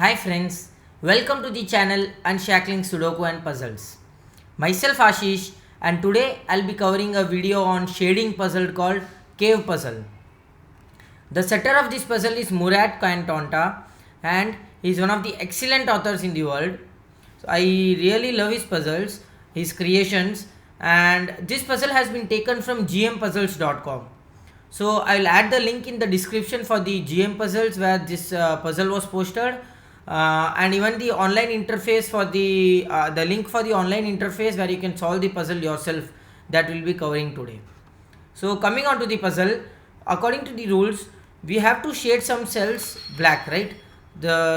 Hi friends, welcome to the channel Unshackling Sudoku and Puzzles. Myself Ashish, and today I'll be covering a video on shading puzzle called Cave Puzzle. The setter of this puzzle is Murat Kantonta, and he's one of the excellent authors in the world. So I really love his puzzles, his creations, and this puzzle has been taken from gmpuzzles.com. So I'll add the link in the description for the GM puzzles where this puzzle was posted, and even the online interface for the link for the online interface where you can solve the puzzle yourself, that will be covering today. So coming on to the puzzle, according to the rules, we have to shade some cells black, right?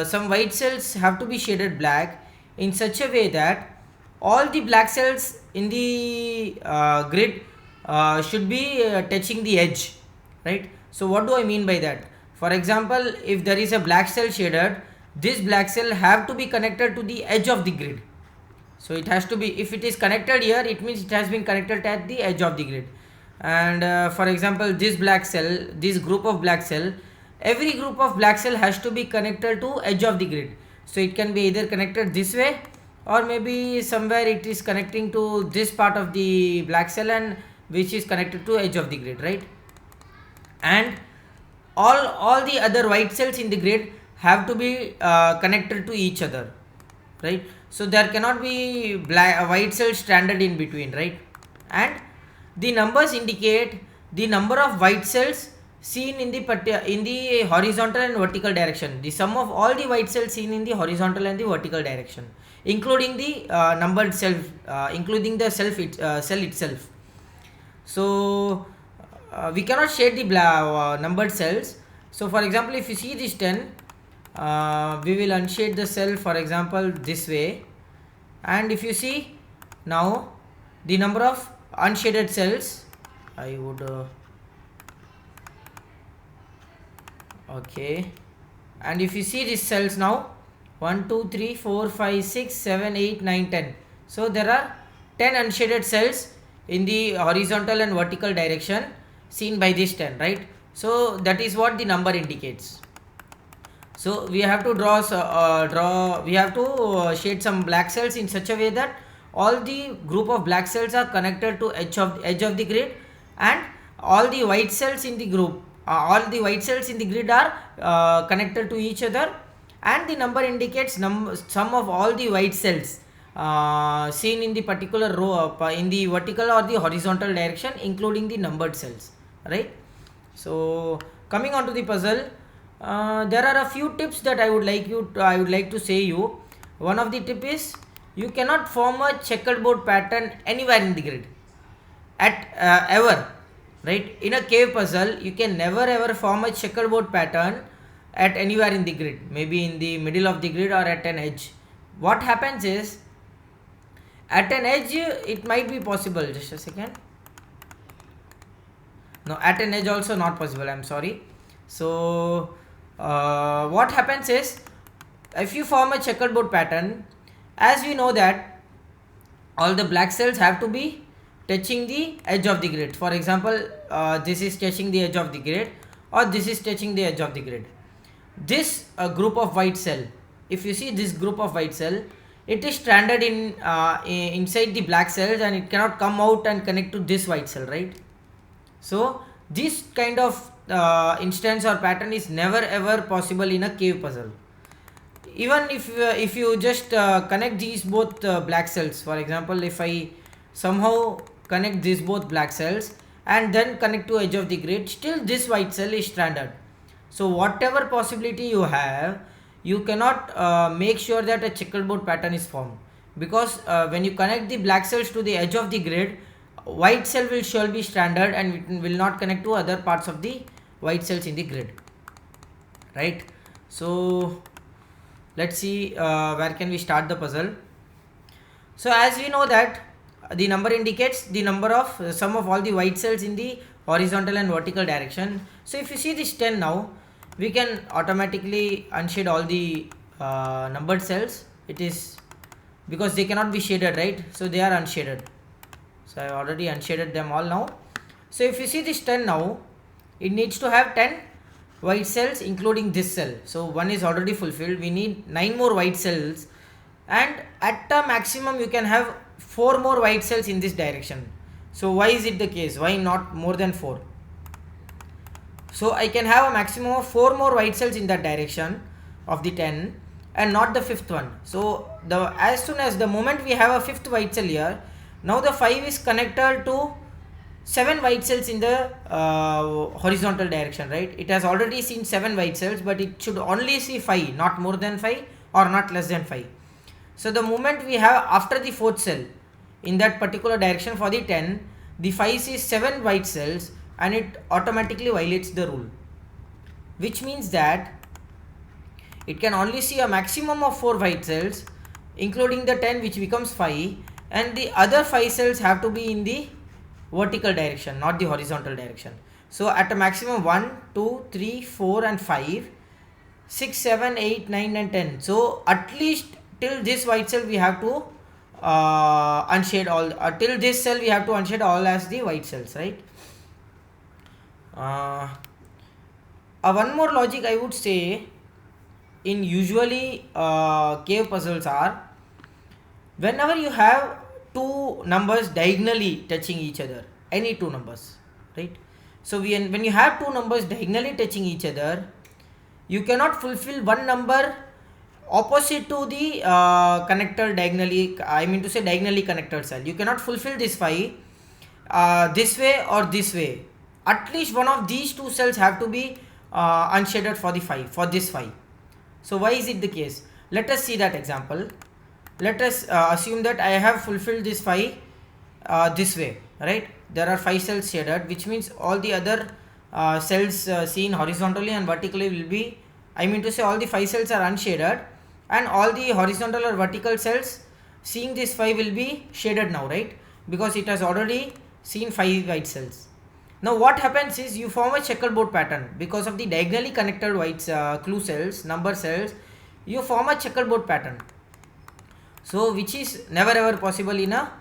Some white cells have to be shaded black in such a way that all the black cells in the grid should be touching the edge, right? So what do I mean by that? For example, if there is a black cell shaded, this black cell have to be connected to the edge of the grid. So it has to be, if it is connected here, it means it has been connected at the edge of the grid. And for example, this black cell, this group of black cell, every group of black cell has to be connected to edge of the grid. So it can be either connected this way, or maybe somewhere it is connecting to this part of the black cell and which is connected to edge of the grid, right? And all the other white cells in the grid have to be connected to each other, right? So there cannot be white cells stranded in between, right? And the numbers indicate the number of white cells seen in the horizontal and vertical direction, the sum of all the white cells seen in the horizontal and the vertical direction, including the numbered cell, including the cell itself. So we cannot shade the numbered cells. So for example, if you see this 10, we will unshade the cell, for example, this way. And if you see now the number of unshaded cells, I would okay, and if you see these cells now, 1 2 3 4 5 6 7 8 9 10. So there are 10 unshaded cells in the horizontal and vertical direction seen by this 10, right? So that is what the number indicates. So we have to shade some black cells in such a way that all the group of black cells are connected to edge of the grid, and all the white cells in the group, all the white cells in the grid are connected to each other, and the number indicates sum of all the white cells seen in the particular row in the vertical or the horizontal direction, including the numbered cells, right? So coming on to the puzzle, there are a few tips that I would like to say you. One of the tip is, you cannot form a checkerboard pattern anywhere in the grid at ever, right? In a cave puzzle, you can never ever form a checkerboard pattern at anywhere in the grid, maybe in the middle of the grid or at an edge. What happens is, at an edge it might be possible. Just a second. No, at an edge also not possible, I'm sorry. So what happens is, if you form a checkerboard pattern, as we know that all the black cells have to be touching the edge of the grid. For example, this is touching the edge of the grid, or this is touching the edge of the grid. This group of white cell, if you see this group of white cell, it is stranded inside the black cells, and it cannot come out and connect to this white cell, right? So this kind of instance or pattern is never ever possible in a cave puzzle. Even if you just connect these both black cells, for example, if I somehow connect these both black cells and then connect to edge of the grid, still this white cell is stranded. So whatever possibility you have, you cannot make sure that a checkerboard pattern is formed, because when you connect the black cells to the edge of the grid, white cell will surely be stranded and it will not connect to other parts of the white cells in the grid, right? So let's see where can we start the puzzle. So as we know that the number indicates the number of sum of all the white cells in the horizontal and vertical direction. So if you see this 10 now, we can automatically unshade all the numbered cells. It is because they cannot be shaded, right? So they are unshaded. So I have already unshaded them all now. So if you see this 10 now, it needs to have 10 white cells including this cell. So 1 is already fulfilled. We need 9 more white cells, and at the maximum you can have 4 more white cells in this direction. So why is it the case? Why not more than 4? So I can have a maximum of 4 more white cells in that direction of the 10 and not the fifth one. So as soon as the moment we have a fifth white cell here, now the 5 is connected to 7 white cells in the horizontal direction, right? It has already seen 7 white cells, but it should only see 5, not more than 5 or not less than 5. So the moment we have after the fourth cell in that particular direction for the 10, the 5 sees 7 white cells and it automatically violates the rule, which means that it can only see a maximum of 4 white cells including the 10, which becomes 5, and the other 5 cells have to be in the vertical direction, not the horizontal direction. So at a maximum 1, 2, 3, 4 and 5, 6, 7, 8, 9 and 10. So at least till this white cell we have to unshade all, till this cell we have to unshade all as the white cells, right? One more logic I would say in usually cave puzzles are, whenever you have two numbers diagonally touching each other, any two numbers, right? So when you have two numbers diagonally touching each other, you cannot fulfill one number opposite to the connected diagonally, I mean to say diagonally connected cell. You cannot fulfill this 5 this way or this way. At least one of these two cells have to be unshaded for the 5, for this 5. So why is it the case? Let us see that example. Let us assume that I have fulfilled this 5 this way, right? There are 5 cells shaded, which means all the other cells seen horizontally and vertically will be, I mean to say all the 5 cells are unshaded, and all the horizontal or vertical cells seeing this 5 will be shaded now, right? Because it has already seen 5 white cells. Now what happens is you form a checkerboard pattern because of the diagonally connected white clue cells, number cells. You form a checkerboard pattern, so which is never ever possible in a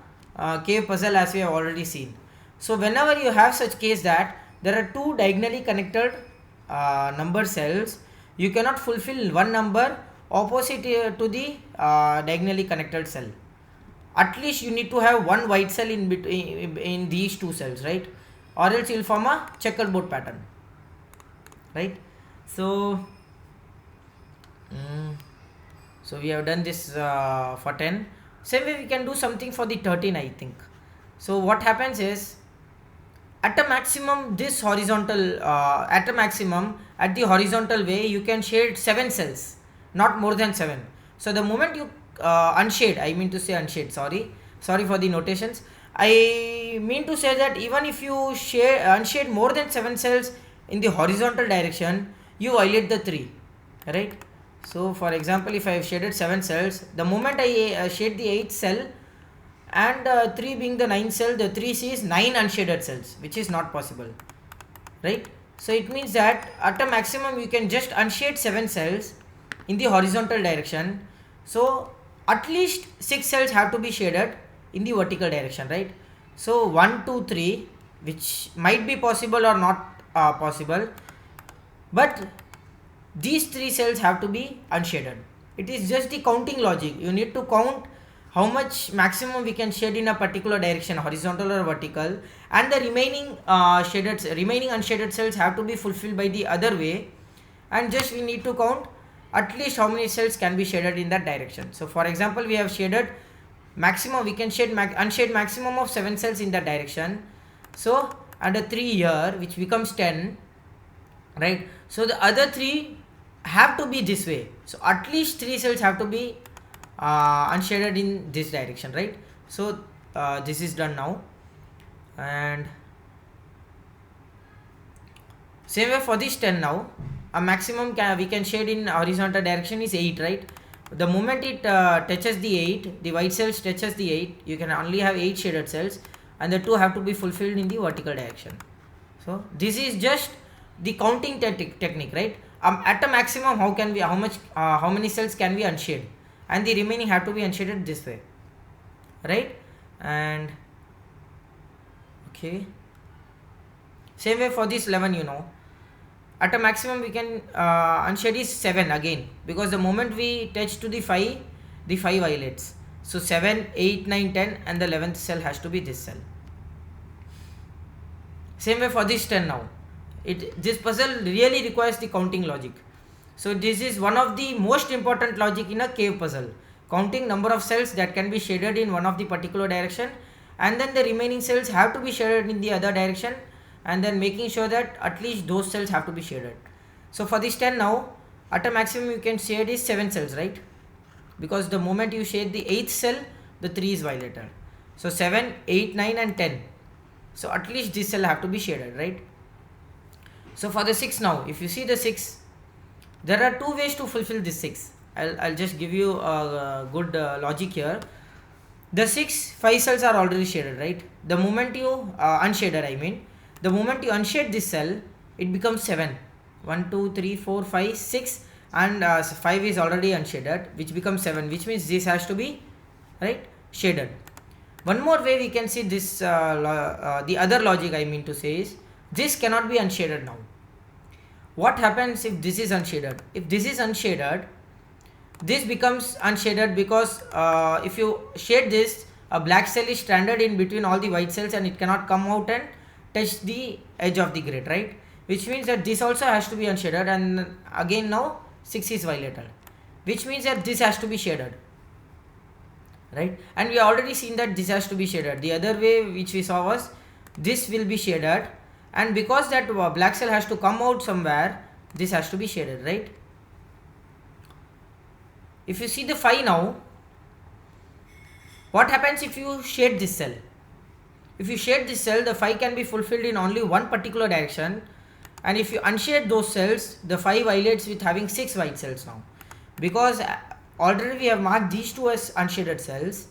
cave puzzle, as we have already seen. So whenever you have such case that there are two diagonally connected number cells, you cannot fulfill one number opposite to the diagonally connected cell. At least you need to have one white cell in between in these two cells, right? Or else you will form a checkerboard pattern, right? So so we have done this for 10. Same way we can do something for the 13, I think. So what happens is, at a maximum this horizontal at the horizontal way you can shade 7 cells, not more than 7. So the moment you unshade, I mean to say unshade, sorry for the notations, I mean to say that even if you unshade more than 7 cells in the horizontal direction, you violate the 3, right? So for example, if I have shaded 7 cells, the moment I shade the 8th cell and 3 being the 9th cell, the 3 sees 9 unshaded cells, which is not possible, right? So it means that at a maximum you can just unshade 7 cells in the horizontal direction. So at least 6 cells have to be shaded in the vertical direction, right? So 1, 2, 3, which might be possible or not possible, but these 3 cells have to be unshaded. It is just the counting logic. You need to count how much maximum we can shade in a particular direction, horizontal or vertical, and the remaining unshaded cells have to be fulfilled by the other way, and just we need to count at least how many cells can be shaded in that direction. So for example, we have shaded maximum, we can shade unshade maximum of 7 cells in that direction. So under 3 here, which becomes 10, right? So the other 3 have to be this way. So at least 3 cells have to be unshaded in this direction, right? So this is done now, and same way for this 10 now. A maximum we can shade in horizontal direction is 8, right? The moment it touches the 8, the white cells touches the 8, you can only have 8 shaded cells, and the 2 have to be fulfilled in the vertical direction. So this is just the counting technique, right? At a maximum, how many cells can we unshade, and the remaining have to be unshaded this way, right? And okay, same way for this 11, at a maximum we can unshade is 7 again, because the moment we touch to the 5 violates. So 7, 8, 9, 10 and the 11th cell has to be this cell. Same way for this 10 now. This puzzle really requires the counting logic. So this is one of the most important logic in a cave puzzle. Counting number of cells that can be shaded in one of the particular direction, and then the remaining cells have to be shaded in the other direction, and then making sure that at least those cells have to be shaded. So for this 10 now, at a maximum you can shade is 7 cells, right? Because the moment you shade the 8th cell, the 3 is violated. So 7, 8, 9 and 10. So at least this cell have to be shaded, right? So for the 6 now, if you see the 6, there are two ways to fulfill this 6. I'll just give you a good logic here. The 5 cells are already shaded, right? The moment you unshaded, I mean, the moment you unshade this cell, it becomes 7. 1, 2, 3, 4, 5, 6 and 5 is already unshaded, which becomes 7, which means this has to be, right, shaded. One more way we can see this, the other logic I mean to say is, this cannot be unshaded now. What happens if this is unshaded? If this is unshaded, this becomes unshaded because if you shade this, a black cell is stranded in between all the white cells and it cannot come out and touch the edge of the grid, right? Which means that this also has to be unshaded, and again now 6 is violated, which means that this has to be shaded, right? And we already seen that this has to be shaded. The other way which we saw was this will be shaded, and because that black cell has to come out somewhere, this has to be shaded, right? If you see the 5 now, what happens if you shade this cell? If you shade this cell, the 5 can be fulfilled in only one particular direction, and if you unshade those cells, the 5 violates with having 6 white cells now, because already we have marked these two as unshaded cells,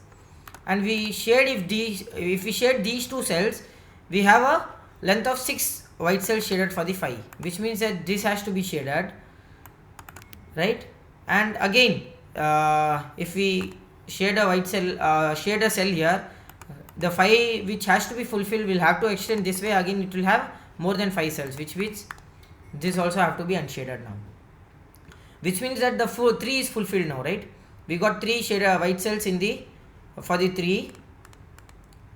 and we shade, if we shade these two cells, we have a length of 6 white cells shaded for the 5, which means that this has to be shaded, right? And again, if we shade a white cell, shade a cell here, the 5 which has to be fulfilled will have to extend this way. Again it will have more than 5 cells, which means this also have to be unshaded now, which means that the 3 is fulfilled now, right? We got 3 shaded white cells in the for the 3,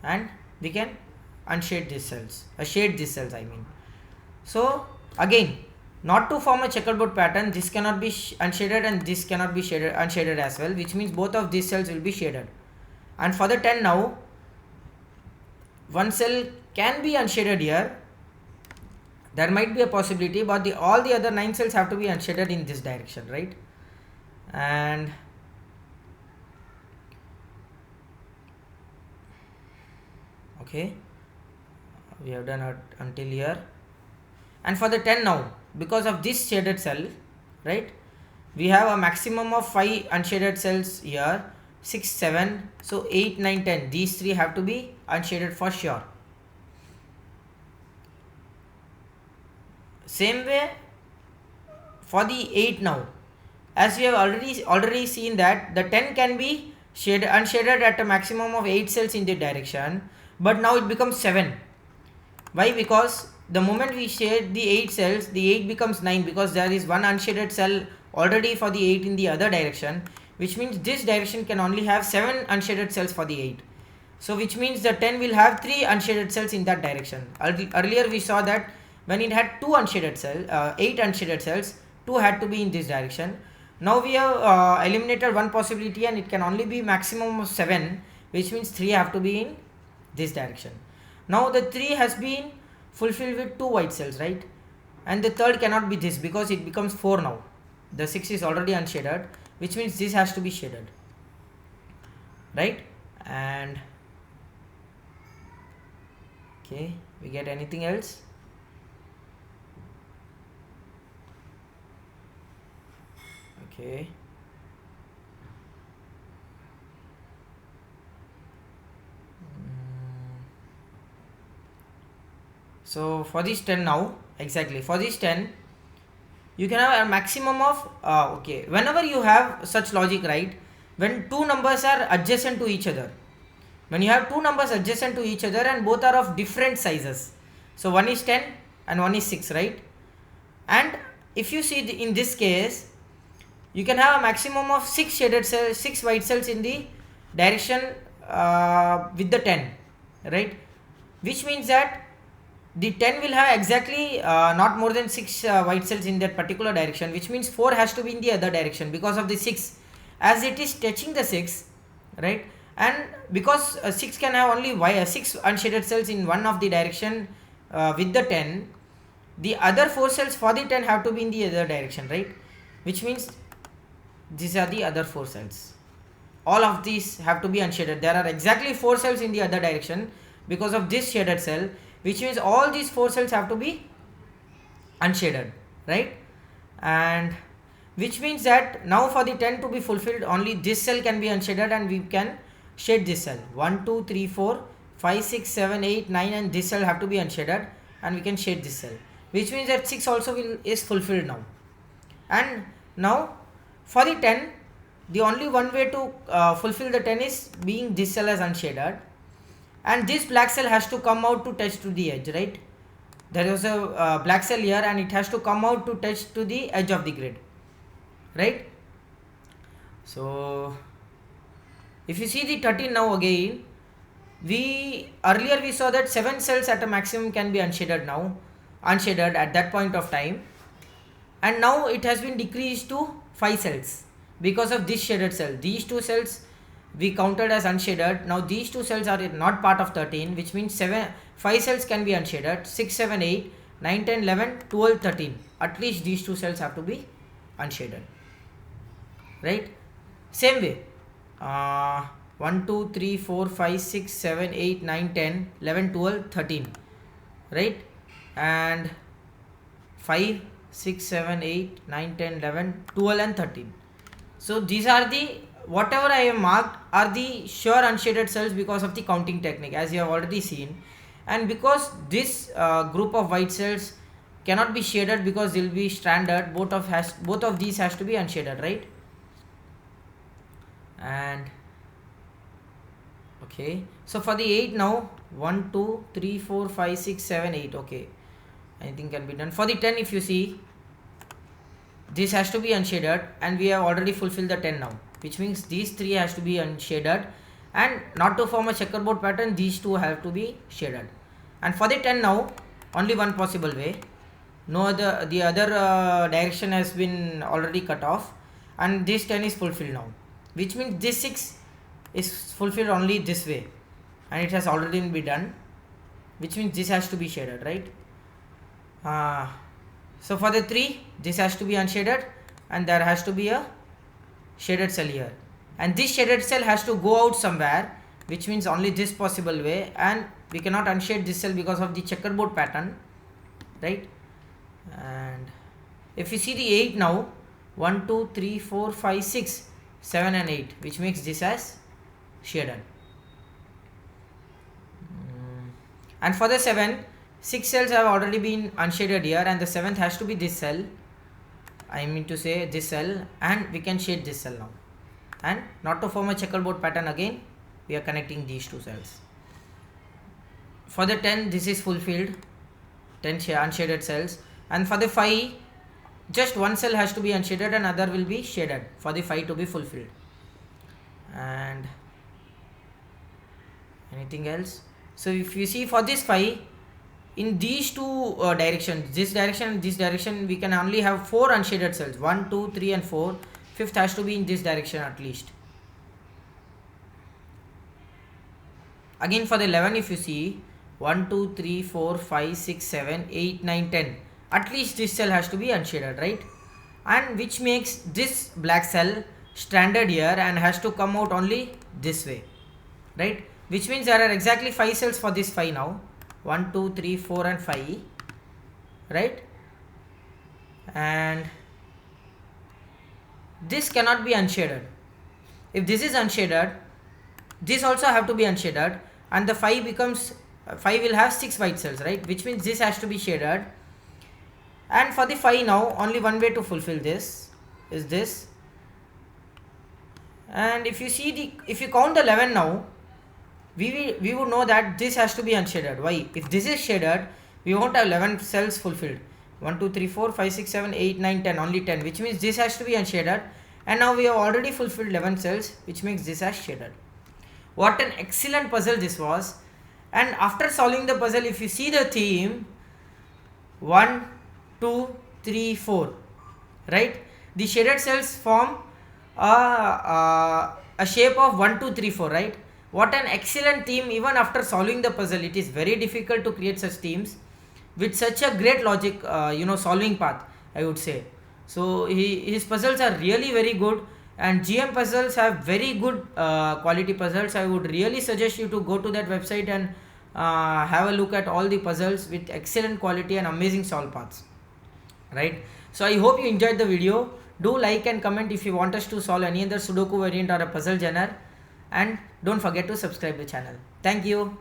and we can unshade these cells, shade these cells I mean. So again, not to form a checkerboard pattern, this cannot be unshaded and this cannot be unshaded as well, which means both of these cells will be shaded. And for the 10 now, one cell can be unshaded here, there might be a possibility, but all the other 9 cells have to be unshaded in this direction, right? And okay, we have done it until here. And for the 10 now, because of this shaded cell, right, we have a maximum of 5 unshaded cells here, 6, 7, so 8, 9, 10, these 3 have to be unshaded for sure. Same way for the 8 now, as we have already seen that the 10 can be unshaded at a maximum of 8 cells in the direction, but now it becomes 7. Why? Because the moment we shade the 8 cells, the 8 becomes 9, because there is one unshaded cell already for the 8 in the other direction, which means this direction can only have 7 unshaded cells for the 8. So which means the 10 will have 3 unshaded cells in that direction. Earlier we saw that when it had 2 unshaded cells, 8 unshaded cells, 2 had to be in this direction. Now we have eliminated one possibility, and it can only be maximum of 7, which means 3 have to be in this direction. Now the 3 has been fulfilled with 2 white cells, right? And the third cannot be this, because it becomes 4 now. The 6 is already unshaded, which means this has to be shaded, right? And okay, we get anything else? Okay. So for this 10 now, exactly for this 10, you can have a maximum of okay, whenever you have such logic, right, when two numbers are adjacent to each other, when you have two numbers adjacent to each other and both are of different sizes, so one is 10 and one is 6, right? And if you see in this case, you can have a maximum of 6 shaded cells, 6 white cells in the direction with the 10, right? Which means that the 10 will have exactly not more than 6 white cells in that particular direction, which means 4 has to be in the other direction because of the 6, as it is touching the 6, right? And because 6 can have only 6 unshaded cells in one of the direction with the 10, the other 4 cells for the 10 have to be in the other direction, right? Which means these are the other 4 cells. All of these have to be unshaded. There are exactly 4 cells in the other direction because of this shaded cell, which means all these 4 cells have to be unshaded, right? And which means that now for the 10 to be fulfilled, only this cell can be unshaded and we can shade this cell. 1 2 3 4 5 6 7 8 9 and this cell have to be unshaded and we can shade this cell, which means that 6 also is fulfilled now. And now for the 10, the only one way to fulfill the 10 is being this cell as unshaded, and this black cell has to come out to touch to the edge, right? There is a black cell here and it has to come out to touch to the edge of the grid, right? So if you see the 13 now again, earlier we saw that 7 cells at a maximum can be unshaded at that point of time, and now it has been decreased to 5 cells because of this shaded cell. These 2 cells we counted as unshaded. Now these 2 cells are not part of 13, which means 5 cells can be unshaded. 6 7 8 9 10 11 12 13, at least these 2 cells have to be unshaded, right? Same way, 1 2 3 4 5 6 7 8 9 10 11 12 13, right? And 5 6 7 8 9 10 11 12 and 13. So these are the, whatever I have marked are the sure unshaded cells because of the counting technique, as you have already seen. And because this group of white cells cannot be shaded because they will be stranded, both of these has to be unshaded, right? And okay, so for the 8 now, 1 2 3 4 5 6 7 8, okay, anything can be done. For the 10, if you see, this has to be unshaded and we have already fulfilled the 10 now, which means these 3 has to be unshaded, and not to form a checkerboard pattern, these 2 have to be shaded. And for the 10 now, only one possible way, the other direction has been already cut off and this 10 is fulfilled now, which means this 6 is fulfilled only this way and it has already been done, which means this has to be shaded, right? So for the 3, this has to be unshaded and there has to be a shaded cell here, and this shaded cell has to go out somewhere, which means only this possible way, and we cannot unshade this cell because of the checkerboard pattern, right? And if you see the 8 now, 1 2 3 4 5 6 7 and 8, which makes this as shaded. And for the 7, 6 cells have already been unshaded here and the 7th has to be this cell, I mean to say this cell, and we can shade this cell now. And not to form a checkerboard pattern, again we are connecting these 2 cells. For the 10, this is fulfilled, 10 unshaded cells, and for the 5, just one cell has to be unshaded and other will be shaded for the 5 to be fulfilled. And anything else? So if you see for this 5, in these 2 directions, this direction and this direction, we can only have 4 unshaded cells, 1 2 3 and 4. 5th has to be in this direction at least. Again for the 11, if you see, 1 2 3 4 5 6 7 8 9 10, at least this cell has to be unshaded, right? And which makes this black cell stranded here and has to come out only this way, right? Which means there are exactly 5 cells for this 5 now, 1 2 3 4 and 5, right? And this cannot be unshaded. If this is unshaded, this also have to be unshaded, and the 5 will have 6 white cells, right? Which means this has to be shaded. And for the 5 now, only one way to fulfill this is this. And if you see if you count the 11 now, we would know that this has to be unshaded. Why? If this is shaded, we won't have 11 cells fulfilled. 1 2 3 4 5 6 7 8 9 10, only 10, which means this has to be unshaded, and now we have already fulfilled 11 cells, which makes this as shaded. What an excellent puzzle this was. And after solving the puzzle, if you see the theme 1 2 3 4, right, the shaded cells form a shape of 1 2 3 4, right? What an excellent theme. Even after solving the puzzle, it is very difficult to create such themes with such a great logic, solving path, I would say. So his puzzles are really very good, and GM puzzles have very good quality puzzles. I would really suggest you to go to that website and have a look at all the puzzles with excellent quality and amazing solve paths, right? So I hope you enjoyed the video. Do like and comment if you want us to solve any other Sudoku variant or a puzzle genre, and don't forget to subscribe the channel. Thank you.